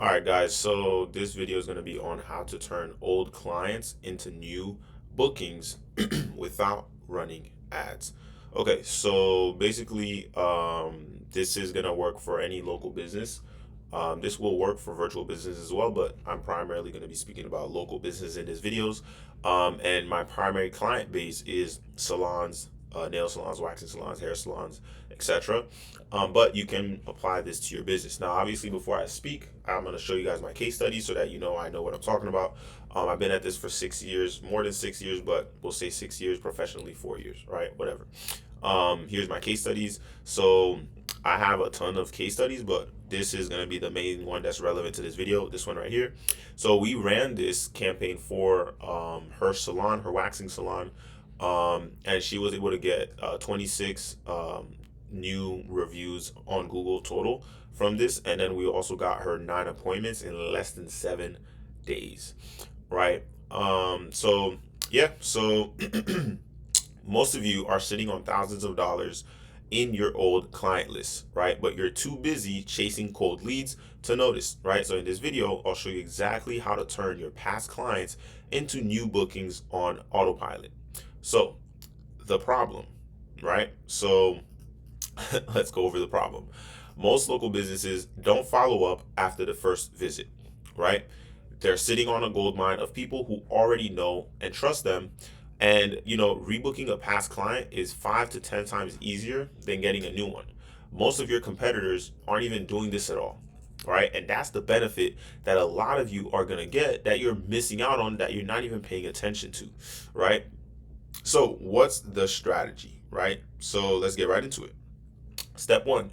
All right, guys. So this video is going to be on how to turn old clients into new bookings without running ads. Okay, so basically, this is going to work for any local business. This will work for virtual business as well, but I'm primarily going to be speaking about local business in this videos. And my primary client base is salons, nail salons, waxing salons, hair salons, etc. But you can apply this to your business. Now, obviously, before I speak, I'm going to show you guys my case study so that I know what I'm talking about. I've been at this for 6 years, more than 6 years, but we'll say 6 years, professionally 4 years, right? Whatever. Here's my case studies. So I have a ton of case studies, but this is going to be the main one that's relevant to this video, this one right here. So we ran this campaign for her salon, her waxing salon, and she was able to get 26 new reviews on Google total from this. And then we also got her 9 appointments in less than 7 days, right? So most of you are sitting on thousands of dollars in your old client list, right? But you're too busy chasing cold leads to notice, right? So in this video, I'll show you exactly how to turn your past clients into new bookings on autopilot. So the problem, right? So let's go over the problem. Most local businesses don't follow up after the first visit, right? They're sitting on a gold mine of people who already know and trust them. And, rebooking a past client is 5 to 10 times easier than getting a new one. Most of your competitors aren't even doing this at all, right? And that's the benefit that a lot of you are going to get that you're missing out on, that you're not even paying attention to, right? So, what's the strategy, right? So, let's get right into it. Step one,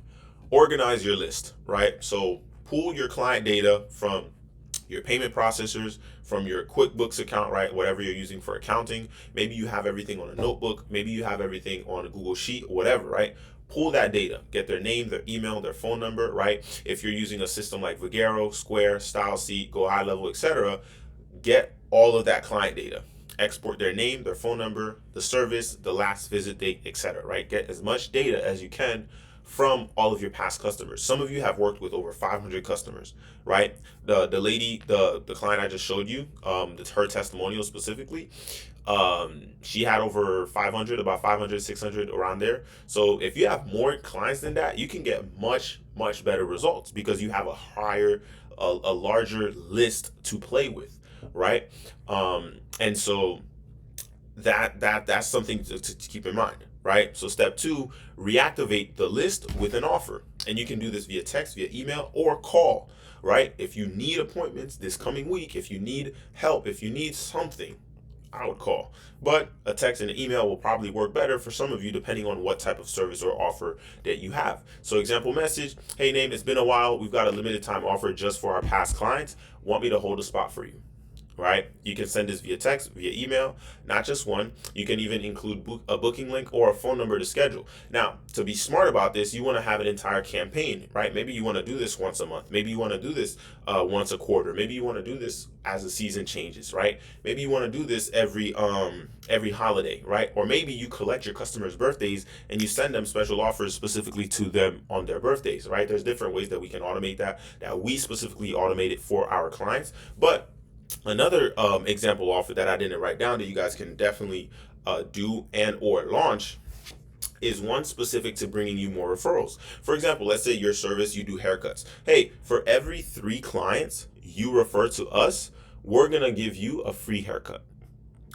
organize your list, right? So, pull your client data from your payment processors, from your QuickBooks account, right? Whatever you're using for accounting. Maybe you have everything on a notebook. Maybe you have everything on a Google Sheet, whatever, right? Pull that data, get their name, their email, their phone number, right? If you're using a system like Vigero, Square, StyleSeat, Go High Level, etc., get all of that client data. Export their name, their phone number, the service, the last visit date, etc., right? Get as much data as you can from all of your past customers. Some of you have worked with over 500 customers, right? The client I just showed you, her testimonial specifically, she had over 500, about 500, 600 around there. So if you have more clients than that, you can get much better results because you have a larger list to play with, right? And so that's something to keep in mind, right? So step two, reactivate the list with an offer. And you can do this via text, via email, or call, right? If you need appointments this coming week, if you need help, if you need something, I would call. But a text and an email will probably work better for some of you depending on what type of service or offer that you have. So example message, hey name, it's been a while. We've got a limited time offer just for our past clients. Want me to hold a spot for you? Right? You can send this via text, via email, not just one. You can even include a booking link or a phone number to schedule. Now, to be smart about this, you want to have an entire campaign, right? Maybe you want to do this once a month. Maybe you want to do this once a quarter. Maybe you want to do this as the season changes, right? Maybe you want to do this every holiday, right? Or maybe you collect your customers' birthdays and you send them special offers specifically to them on their birthdays, right? There's different ways that we can automate that we specifically automate it for our clients. But another example offer that I didn't write down that you guys can definitely do and or launch is one specific to bringing you more referrals. For example, let's say your service, you do haircuts. Hey, for every 3 clients you refer to us, we're going to give you a free haircut,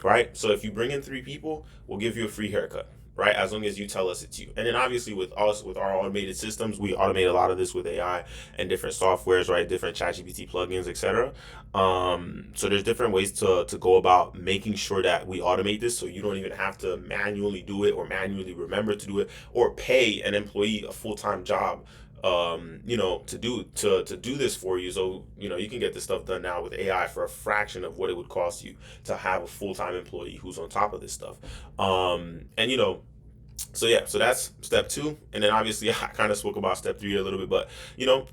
right? So if you bring in 3 people, we'll give you a free haircut, right? As long as you tell us it's you. And then obviously with us, with our automated systems, we automate a lot of this with AI and different softwares, right? Different ChatGPT plugins, etc. So there's different ways to go about making sure that we automate this, so you don't even have to manually do it or manually remember to do it or pay an employee a full-time job to do this for you. So you can get this stuff done now with AI for a fraction of what it would cost you to have a full-time employee who's on top of this stuff. So that's step two. And then obviously I kind of spoke about step three a little bit, but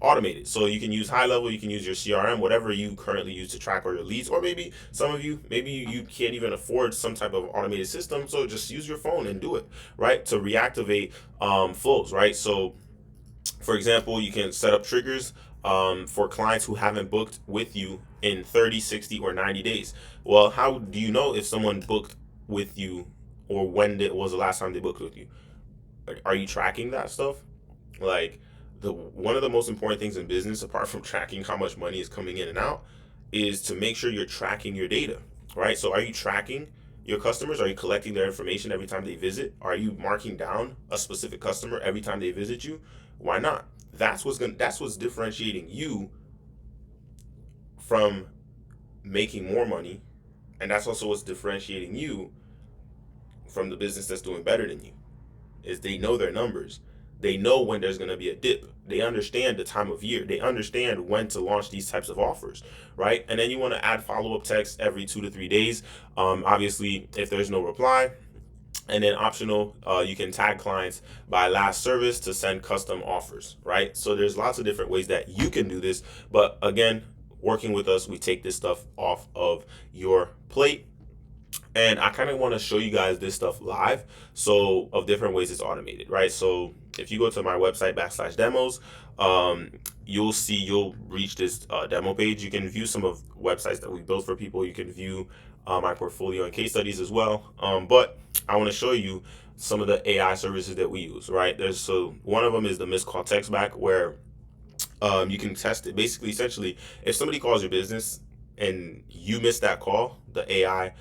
automate it. So you can use high level, you can use your CRM, whatever you currently use to track all your leads, or maybe some of you, maybe you can't even afford some type of automated system. So just use your phone and do it, right? To reactivate flows, right? So for example, you can set up triggers for clients who haven't booked with you in 30, 60, or 90 days. Well, how do you know if someone booked with you, or when was the last time they booked with you? Are you tracking that stuff? Like, the one of the most important things in business, apart from tracking how much money is coming in and out, is to make sure you're tracking your data, right? So are you tracking your customers? Are you collecting their information every time they visit? Are you marking down a specific customer every time they visit you? Why not? That's what's differentiating you from making more money, and that's also what's differentiating you from the business that's doing better than you. Is they know their numbers. They know when there's going to be a dip. They understand the time of year. They understand when to launch these types of offers, right? And then you want to add follow-up text every 2 to 3 days. Obviously, if there's no reply, and then optional, you can tag clients by last service to send custom offers, right? So there's lots of different ways that you can do this. But again, working with us, we take this stuff off of your plate. And I kind of want to show you guys this stuff live, so of different ways it's automated, right? So if you go to my website /demos, you'll reach this demo page. You can view some of websites that we built for people. You can view my portfolio and case studies as well. But I want to show you some of the AI services that we use, right? So one of them is the missed call text back, where you can test it. Basically, essentially, if somebody calls your business and you miss that call, the AI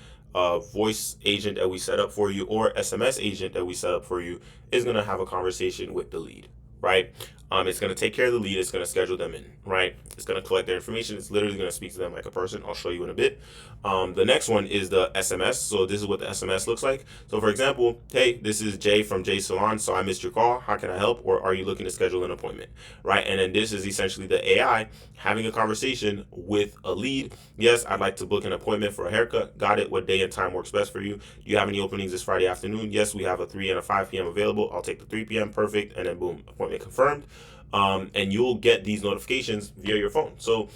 voice agent that we set up for you, or SMS agent that we set up for you, is going to have a conversation with the lead, right? It's going to take care of the lead. It's going to schedule them in, right? It's going to collect their information. It's literally going to speak to them like a person. I'll show you in a bit. The next one is the SMS. So this is what the SMS looks like. So for example, hey, this is Jay from Jay Salon. So I missed your call. How can I help? Or are you looking to schedule an appointment, right? And then this is essentially the AI having a conversation with a lead. Yes, I'd like to book an appointment for a haircut. Got it. What day and time works best for you? Do you have any openings this Friday afternoon? Yes, we have a 3 and a 5 p.m. available. I'll take the 3 p.m. Perfect. And then boom, appointment confirmed. And you'll get these notifications via your phone. So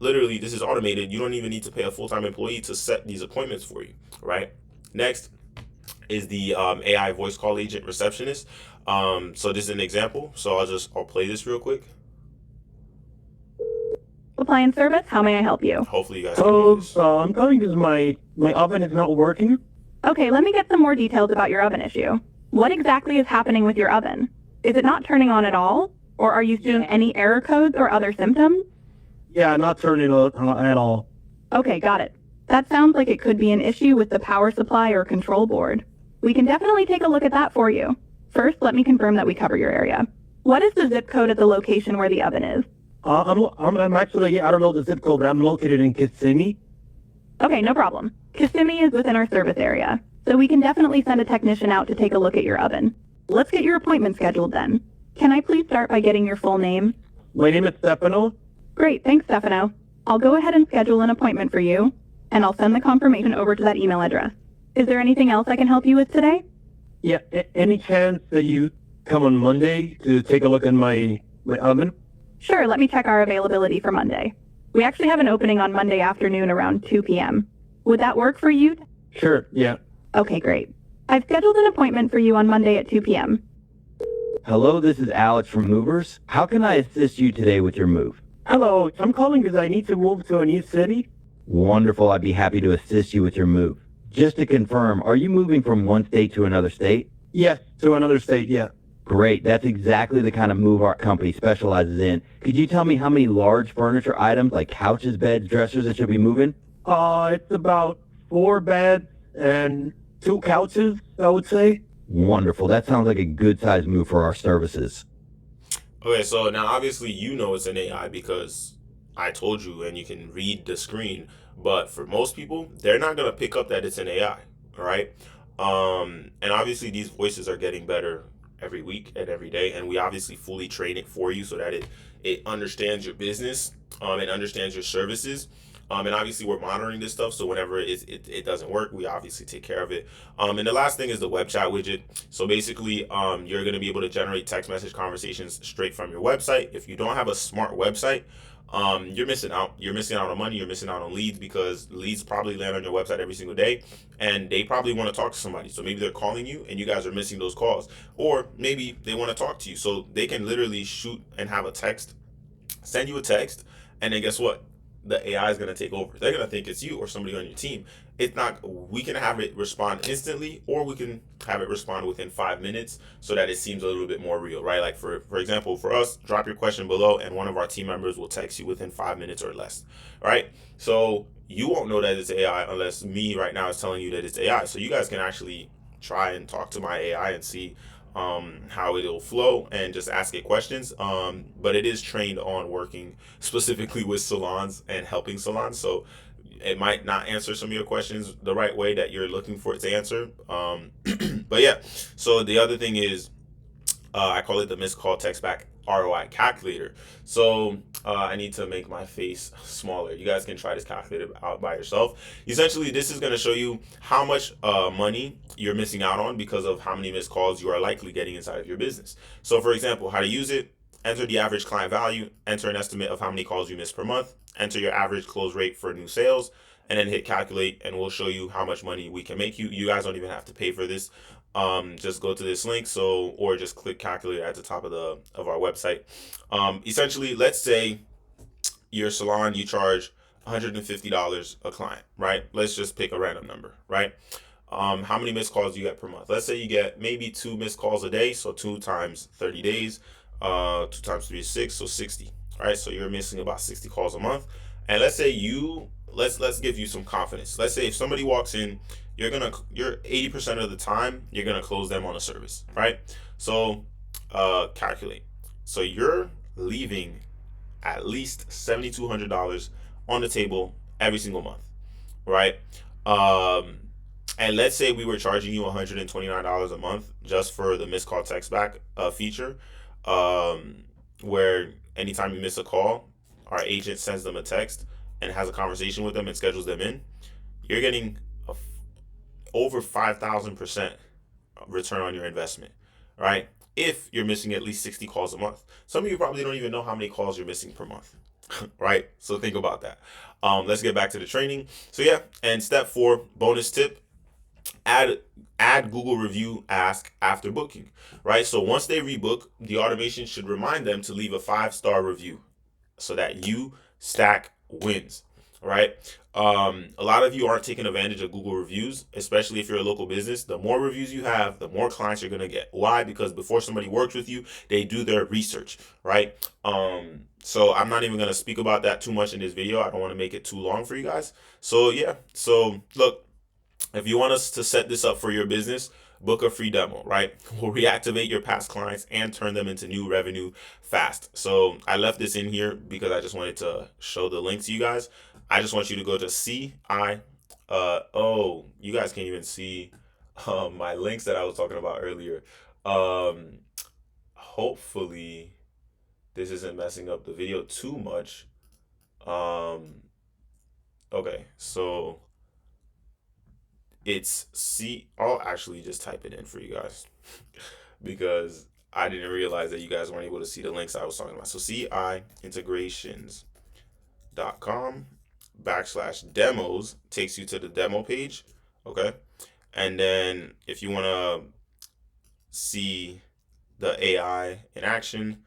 literally, this is automated. You don't even need to pay a full-time employee to set these appointments for you, right? Next is the AI voice call agent receptionist. So this is an example. So I'll play this real quick. Appliance service, how may I help you? Hopefully you guys can hear this. I'm calling because my oven is not working. Okay, let me get some more details about your oven issue. What exactly is happening with your oven? Is it not turning on at all? Or are you seeing any error codes or other symptoms? Yeah, not turning on at all. Okay, got it. That sounds like it could be an issue with the power supply or control board. We can definitely take a look at that for you. First, let me confirm that we cover your area. What is the zip code at the location where the oven is? I'm actually, I don't know the zip code, but I'm located in Kissimmee. Okay, no problem. Kissimmee is within our service area, so we can definitely send a technician out to take a look at your oven. Let's get your appointment scheduled then. Can I please start by getting your full name? My name is Stefano. Great, thanks, Stefano. I'll go ahead and schedule an appointment for you, and I'll send the confirmation over to that email address. Is there anything else I can help you with today? Yeah, any chance that you come on Monday to take a look at my oven? Sure, let me check our availability for Monday. We actually have an opening on Monday afternoon around 2 p.m. Would that work for you? Sure, yeah. Okay, great. I've scheduled an appointment for you on Monday at 2 p.m. Hello, this is Alex from Movers. How can I assist you today with your move? Hello, I'm calling because I need to move to a new city. Wonderful, I'd be happy to assist you with your move. Just to confirm, are you moving from one state to another state? Yes, to another state, yeah. Great, that's exactly the kind of move our company specializes in. Could you tell me how many large furniture items like couches, beds, dressers that you'll be moving? It's about 4 beds and 2 couches, I would say. Wonderful, that sounds like a good size move for our services. Okay, so now obviously you know it's an AI because I told you and you can read the screen. But for most people, they're not going to pick up that it's an AI, all right? And obviously these voices are getting better every week and every day. And we obviously fully train it for you so that it understands your business, it understands your services. And obviously we're monitoring this stuff, so whenever it doesn't work, we obviously take care of it. And the last thing is the web chat widget. So basically, you're going to be able to generate text message conversations straight from your website. If you don't have a smart website, you're missing out. You're missing out on money. You're missing out on leads because leads probably land on your website every single day, and they probably want to talk to somebody. So maybe they're calling you, and you guys are missing those calls, or maybe they want to talk to you, so they can literally shoot and have a text send you a text, and then guess what? The AI is going to take over. They're going to think it's you or somebody on your team. It's not, we can have it respond instantly, or we can have it respond within 5 minutes so that it seems a little bit more real, right? Like for example, for us, drop your question below and one of our team members will text you within 5 minutes or less, right? So you won't know that it's AI unless me right now is telling you that it's AI. So you guys can actually try and talk to my AI and see how it'll flow and just ask it questions. But it is trained on working specifically with salons and helping salons. So it might not answer some of your questions the right way that you're looking for it to answer. But yeah, so the other thing is I call it the missed call text back ROI calculator. So I need to make my face smaller. You guys can try this calculator out by yourself. Essentially, this is going to show you how much money you're missing out on because of how many missed calls you are likely getting inside of your business. So for example, how to use it: enter the average client value, enter an estimate of how many calls you miss per month, enter your average close rate for new sales, and then hit calculate, and we'll show you how much money we can make you. You guys don't even have to pay for this. Just go to this link, or just click calculator at the top of our website. Essentially, let's say your salon, you charge $150 a client, right? Let's just pick a random number, right? How many missed calls do you get per month? Let's say you get maybe 2 missed calls a day, so 2 times 30 days, 2 times 3 is 6, so 60, right? So you're missing about 60 calls a month. And let's say let's give you some confidence. Let's say if somebody walks in, you're 80% of the time you're gonna close them on a service, right? So calculate. So you're leaving at least $7,200 on the table every single month, right? Um, and let's say we were charging you $129 a month just for the missed call text back feature, where anytime you miss a call, our agent sends them a text and has a conversation with them and schedules them in. You're getting over 5,000% return on your investment, right? If you're missing at least 60 calls a month. Some of you probably don't even know how many calls you're missing per month, right? So think about that. Let's get back to the training. So yeah, and step 4, bonus tip: add Google review ask after booking, right? So once they rebook, the automation should remind them to leave a 5-star review so that you stack wins, right? A lot of you aren't taking advantage of Google reviews, especially if you're a local business. The more reviews you have, the more clients you're going to get. Why? Because before somebody works with you, they do their research, right? So I'm not even going to speak about that too much in this video. I don't want to make it too long for you guys. So yeah, so look, if you want us to set this up for your business, book a free demo, right? We'll reactivate your past clients and turn them into new revenue fast. So I left this in here because I just wanted to show the link to you guys. I just want you to go to oh, you guys can't even see my links that I was talking about earlier. Hopefully this isn't messing up the video too much. Okay, so I'll actually just type it in for you guys because I didn't realize that you guys weren't able to see the links I was talking about. So ciintegrations.com/demos takes you to the demo page. Okay. And then if you want to see the AI in action,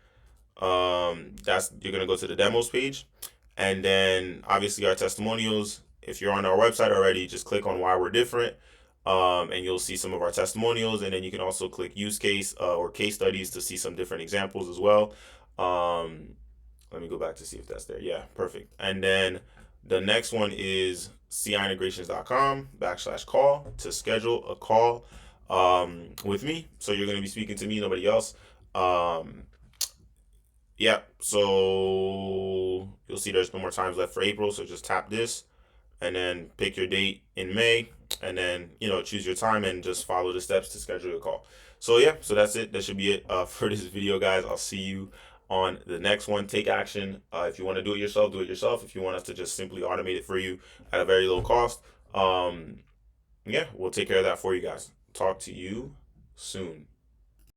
you're going to go to the demos page. And then obviously our testimonials. If you're on our website already, just click on why we're different, and you'll see some of our testimonials. And then you can also click use case or case studies to see some different examples as well. Let me go back to see if that's there. Yeah, perfect. And then the next one is ciintegrations.com/call to schedule a call with me. So you're going to be speaking to me, nobody else. Yeah, so you'll see there's no more times left for April. So just tap this and then pick your date in May, and then choose your time and just follow the steps to schedule your call. So yeah, so that's it. That should be it for this video, guys. I'll see you on the next one. Take action. If you want to do it yourself, do it yourself. If you want us to just simply automate it for you at a very low cost, yeah, we'll take care of that for you guys. Talk to you soon.